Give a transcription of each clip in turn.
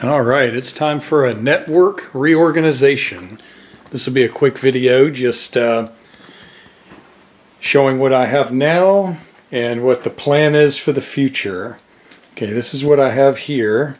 All right, it's time for a network reorganization. This will be a quick video just showing what I have now and what the plan is for the future. Okay, this is what I have here.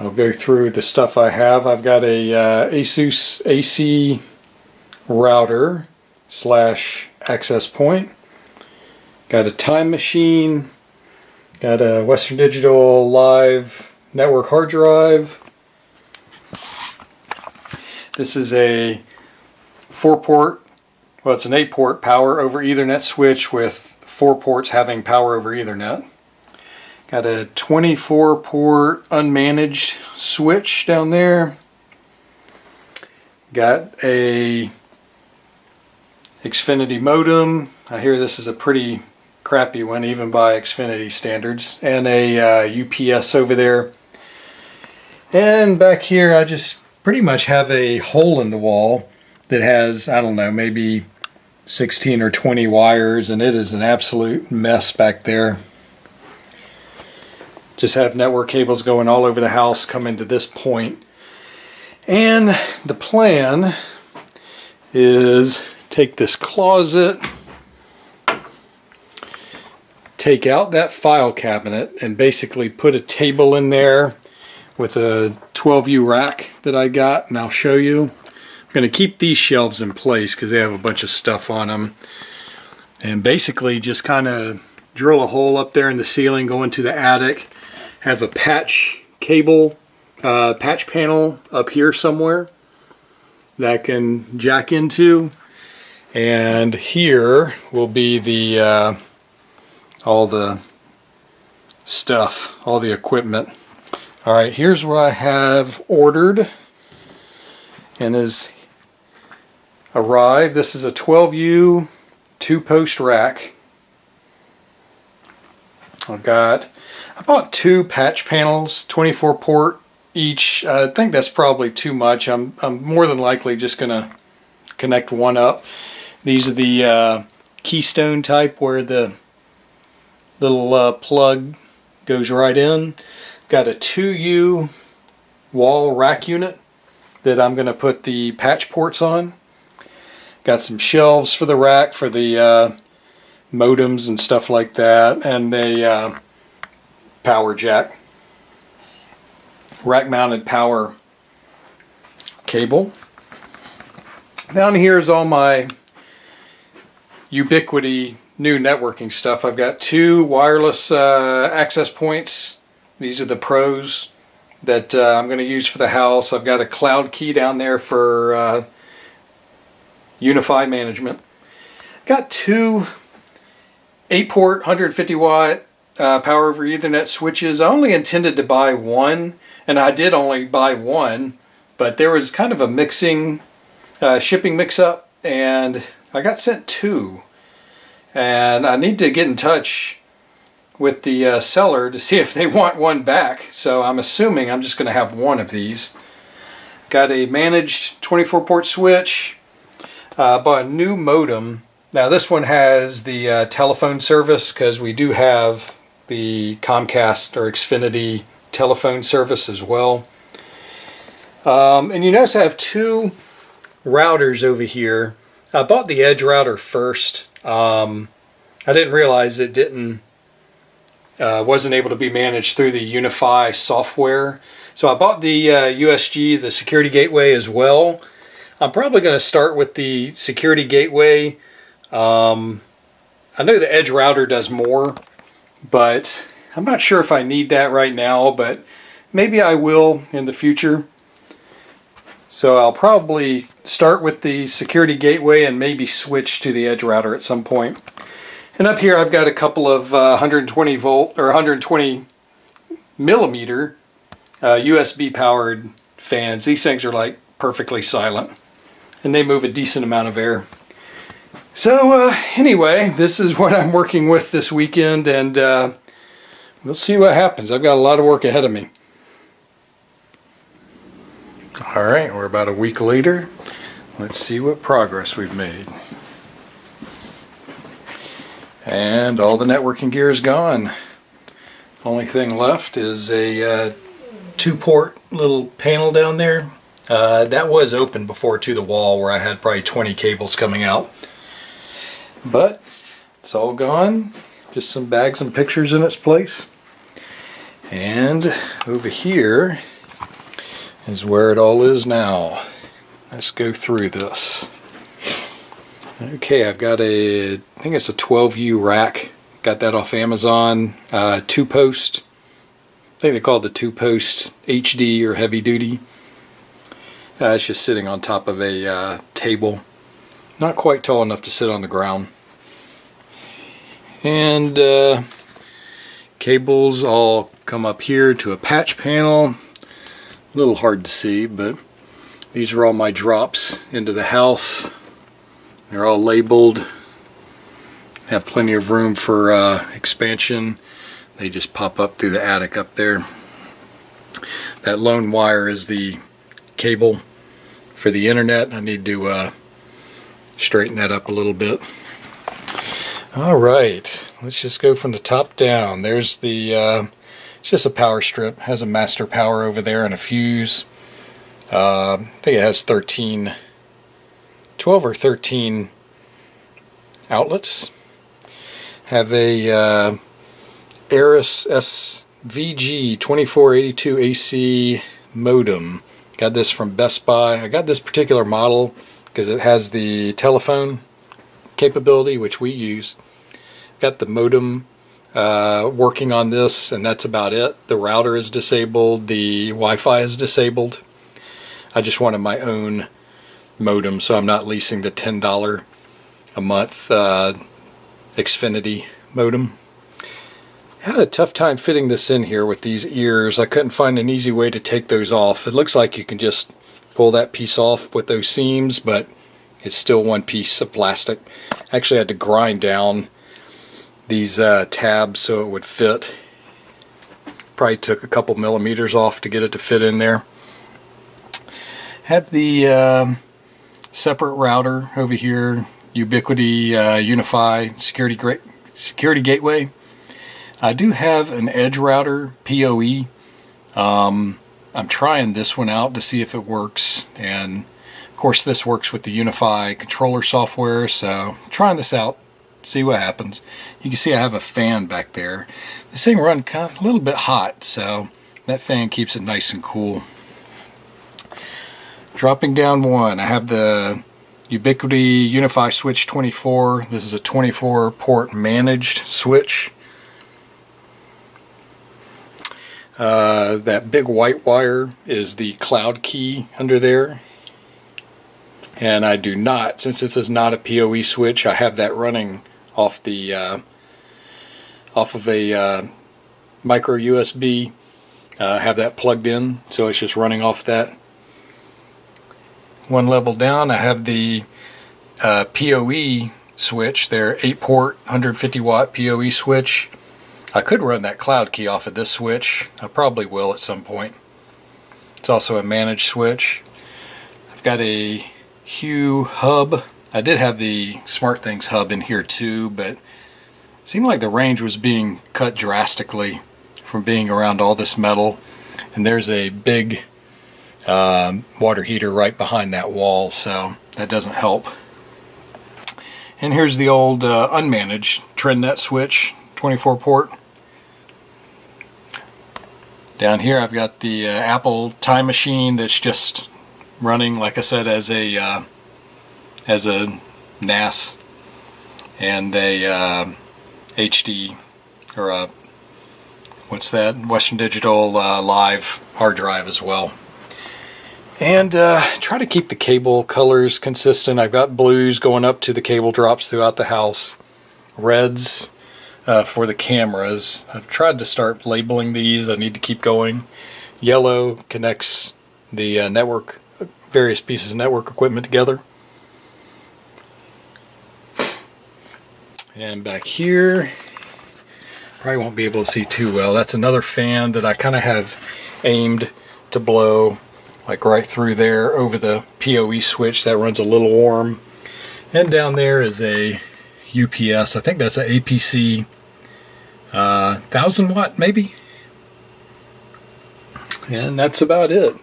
I'll go through the stuff I have. I've got a ASUS AC router / access point. Got a time machine. Got a Western Digital Live network hard drive. This is a 4-port, well, it's an 8-port power over Ethernet switch with 4 ports having power over Ethernet. Got a 24-port unmanaged switch down there. Got a Xfinity modem. I hear this is a pretty crappy one even by Xfinity standards. And a UPS over there. And back here I just pretty much have a hole in the wall that has, I don't know, maybe 16 or 20 wires, and it is an absolute mess back there. Just have network cables going all over the house coming to this point. And the plan is take this closet, take out that file cabinet, and basically put a table in there with a 12U rack that I got, and I'll show you. I'm going to keep these shelves in place because they have a bunch of stuff on them. And basically just kind of drill a hole up there in the ceiling, go into the attic, have a patch cable, patch panel up here somewhere that I can jack into. And here will be the all the stuff, all the equipment. Alright, here's what I have ordered and has arrived. This is a 12U 2-post rack. I bought 2 patch panels, 24-port each. I think that's probably too much. I'm more than likely just going to connect one up. These are the keystone type where the little plug goes right in. Got a 2U wall rack unit that I'm going to put the patch ports on. Got some shelves for the rack for the modems and stuff like that, and a power jack. Rack mounted power cable. Down here is all my Ubiquity new networking stuff. I've got 2 wireless access points. These are the pros that I'm going to use for the house. I've got a cloud key down there for Unify management. Got 2 8-port 150 watt power over Ethernet switches. I only intended to buy one, and I did only buy one, but there was kind of a shipping mix-up, and I got sent 2. And I need to get in touch with the seller to see if they want one back. So I'm assuming I'm just going to have one of these. Got a managed 24-port switch. Bought a new modem. Now this one has the telephone service because we do have the Comcast or Xfinity telephone service as well. And you notice I have 2 routers over here. I bought the Edge router first. I didn't realize it wasn't able to be managed through the Unify software. So I bought the USG, the security gateway as well. I'm probably going to start with the security gateway. I know the Edge router does more, but I'm not sure if I need that right now, but maybe I will in the future. So I'll probably start with the security gateway and maybe switch to the Edge router at some point. And up here I've got a couple of 120 volt or 120 millimeter USB powered fans. These things are like perfectly silent and they move a decent amount of air. So anyway, this is what I'm working with this weekend, and we'll see what happens. I've got a lot of work ahead of me. Alright, we're about a week later. Let's see what progress we've made. And all the networking gear is gone. Only thing left is a 2-port little panel down there. That was open before to the wall where I had probably 20 cables coming out. But it's all gone. Just some bags and pictures in its place. And over here is where it all is now. Let's go through this. Okay, I've got I think it's a 12U rack. Got that off Amazon. 2-post. I think they call it the 2-post HD or heavy duty. It's just sitting on top of a table. Not quite tall enough to sit on the ground. And cables all come up here to a patch panel. A little hard to see, but these are all my drops into the house. They're all labeled. Have plenty of room for expansion. They just pop up through the attic up there. That lone wire is the cable for the internet. I need to straighten that up a little bit. Alright, let's just go from the top down. There's the, it's just a power strip. It has a master power over there and a fuse. I think it has 12 or 13 outlets. Have a Aris SVG 2482 AC modem. Got this from Best Buy. I got this particular model because it has the telephone capability, which we use. Got the modem working on this, and that's about it. The router is disabled. The Wi-Fi is disabled. I just wanted my own modem, so I'm not leasing the $10 a month Xfinity modem. I had a tough time fitting this in here with these ears. I couldn't find an easy way to take those off. It looks like you can just pull that piece off with those seams, but it's still one piece of plastic. I actually had to grind down these tabs so it would fit. Probably took a couple millimeters off to get it to fit in there. Have the separate router over here, Ubiquiti Unify security gateway. I do have an edge router, PoE. I'm trying this one out to see if it works, and of course this works with the Unify controller software, so I'm trying this out, see what happens. You can see I have a fan back there. This thing runs kind of a little bit hot, so that fan keeps it nice and cool. Dropping down one, I have the Ubiquiti Unify Switch 24. This is a 24 port managed switch. That big white wire is the cloud key under there. And I do not, since this is not a PoE switch, I have that running off the off of a micro USB. Have that plugged in, so it's just running off that. One level down, I have the PoE switch. Their 8-port 150 watt PoE switch. I could run that cloud key off of this switch. I probably will at some point. It's also a managed switch. I've got a Hue hub. I did have the SmartThings hub in here too, but it seemed like the range was being cut drastically from being around all this metal. And there's a big water heater right behind that wall, so that doesn't help. And here's the old unmanaged TrendNet switch, 24 port. Down here I've got the Apple Time Machine that's just running, like I said, as a NAS, and a HD, or a, what's that, Western Digital Live hard drive as well. And try to keep the cable colors consistent. I've got blues going up to the cable drops throughout the house, reds for the cameras. I've tried to start labeling these. I need to keep going. Yellow connects the network, various pieces of network equipment together. And back here, probably won't be able to see too well. That's another fan that I kind of have aimed to blow like right through there over the PoE switch. That runs a little warm. And down there is a UPS. I think that's an APC 1000 watt maybe. And that's about it.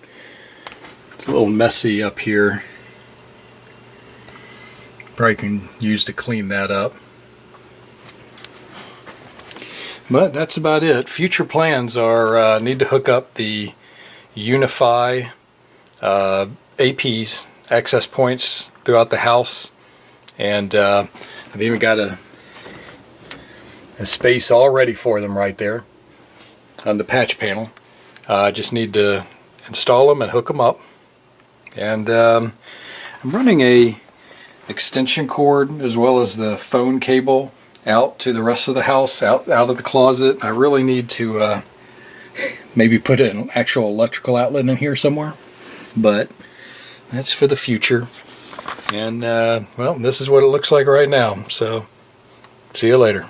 It's a little messy up here. Probably can use to clean that up. But that's about it. Future plans are need to hook up the Unify APs, access points throughout the house. And I've even got a space all ready for them right there on the patch panel. I just need to install them and hook them up. And I'm running a extension cord as well as the phone cable out to the rest of the house, out of the closet. I really need to maybe put an actual electrical outlet in here somewhere, but that's for the future. And well, this is what it looks like right now. So see you later.